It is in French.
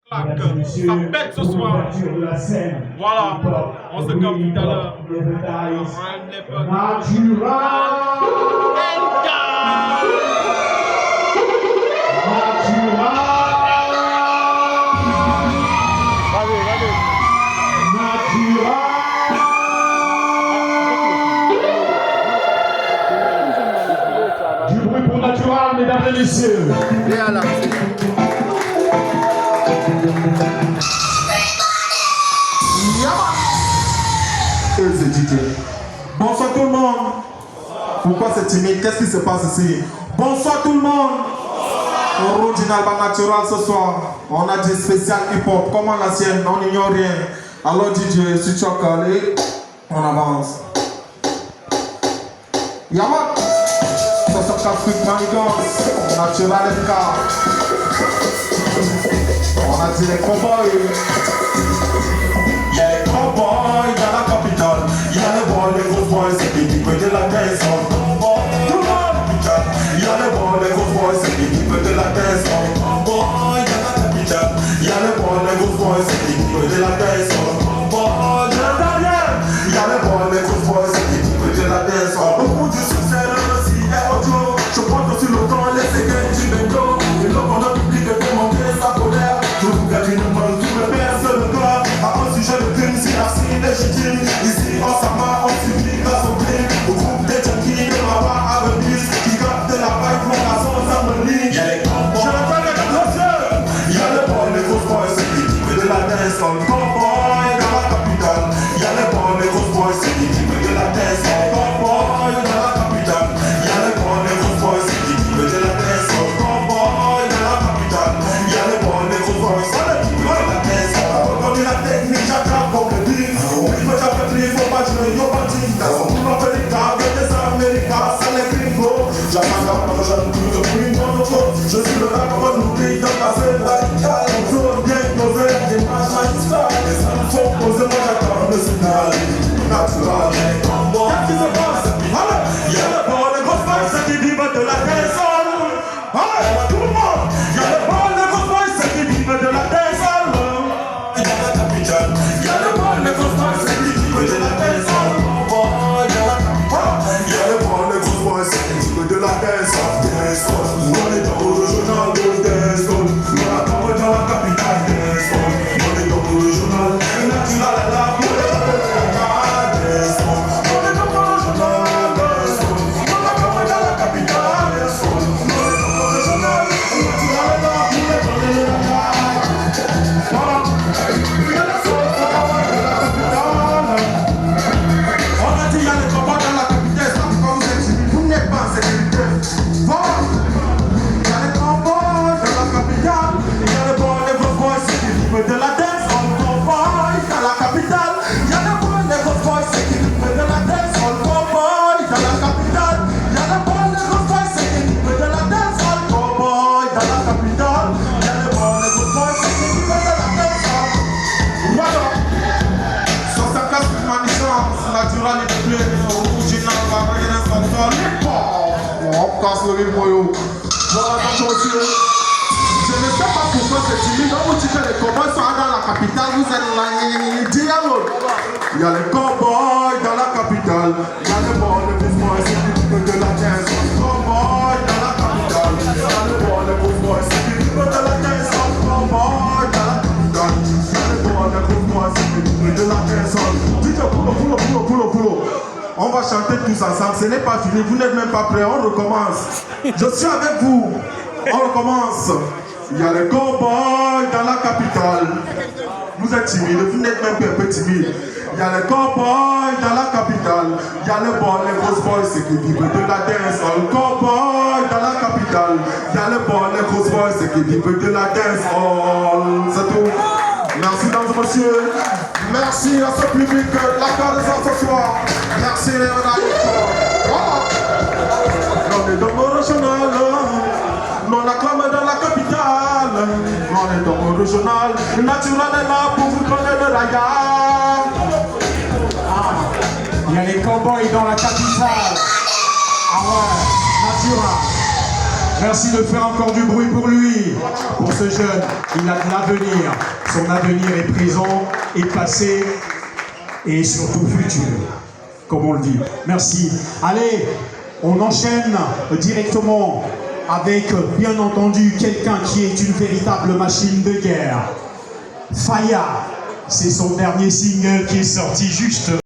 Ça pète ce soir. Voilà, on se capte tout à l'heure. Du bruit pour Natural, mesdames et messieurs. Bonsoir tout le monde. Pourquoi c'est timide? Qu'est-ce qui se passe ici? Bonsoir tout le monde. Original Natural ce soir. On a des spécial hip-hop. Comment la sienne? On n'ignore rien. Alors DJ, si tu as calé, on avance. Yama, ça se casse avec Manigance. Natural FK. On a dit les cowboys. Yeah, cowboys dans la capitale. Y'a les boys, les gros boys, c'est qui peut de la tête en cowboy. Tout le monde, y'a les boys, les gros boys, c'est qui peut de la tête en cowboy. Dans la capitale, y'a les boys, les gros boys, c'est qui peut de la tête en cowboy. Y'a les boys, les gros boys, c'est qui peut de la tête en. Au bout du succès, si est audio, je porte aussi le temps, les séquelles du bendo. Et donc on a public de commenter sa colère. Je vous garde une main, tout le personne le doigt. À un sujet de crime, si la signe légitime. Ici, en Sama, on subit grâce au crime. Au groupe des junkies, de ma part à Venise. Qui captent la vibe, mon garçon, ça me lit. Y'a les cowboys, je l'appelle les gars. Y'a les boys, les grosses boys, c'est qui veut de la dance on cowboy dans la capitale. Y'a les boys, les grosses boys, c'est qui veut de la dance on cowboy dans la capitale. Y'a les boys, les grosses boys, c'est qui veut de la dance on cowboy dans la capitale. Y'a les boys, les grosses boys, c'est qui veut de la dance on. Comme la technique, j'attrape comme le dit. On peut jamais plus, faut pas jouer, y'a pas dit. On peut faire des cas, des Américains, ça les gringos. J'attends quand j'aime tout le prix, mon auto. Je suis le rap, on oublie dans la scène radicale. On tourne bien posé, des images magistrales. Les hommes sont posés, moi j'attends le signal. Natural, les combos. Qu'est-ce qui se passe? Y'a le bord, les grosses vagues, c'est qui vivent de la descente. Tout le monde. Y'a le bord, les grosses vagues, c'est qui vivent de la descente. Y'a la capitale. Y'a le bord, les grosses vagues, c'est qui vivent de la descente. Y'a le bord, les grosses vagues, c'est qui vivent de la descente. On est dans le journal de descente. On a pas dans la capitale descente. On est dans le journal. Natural à la boule. On casse le rythme, yo. Voilà, attention aussi. Je ne sais pas pourquoi c'est timide. Quand vous dites que les cowboys sont dans la capitale, vous êtes là. Il y a les cowboys dans la capitale. Il y a les boys, les grosses boys, c'est qui veulent de la dance. Cowboys dans la capitale. Il y a les boys, les grosses boys, c'est qui veulent de la dance. Cowboys dans la capitale. Il y a les boys, les grosses boys, c'est qui veulent de la dance. Dites pulo. On va chanter tous ensemble, ce n'est pas fini, vous n'êtes même pas prêts, on recommence. Je suis avec vous, on recommence. Il y a les cowboys dans la capitale. Vous êtes timide, vous n'êtes même pas un peu timide. Il y a les cowboys dans la capitale. Il y a les boys, les grosses boys, c'est qui vivent de la dance. Le cowboy dans la capitale. Il y a les boys, les grosses boys, c'est qui vivent de la dance. C'est tout. Merci, mesdames et messieurs. Merci à ce public l'applaudissement ce soir. Merci Léonard. On est dans le régional. On acclame dans la capitale. On est dans le régional. Natural est là pour vous donner le raya. Il y a les cowboys dans la capitale. Ah ouais, Natural. Merci de faire encore du bruit pour lui, pour ce jeune. Il a de l'avenir. Son avenir est présent, est passé et surtout futur, comme on le dit. Merci. Allez, on enchaîne directement avec, bien entendu, quelqu'un qui est une véritable machine de guerre. Faya, c'est son dernier single qui est sorti juste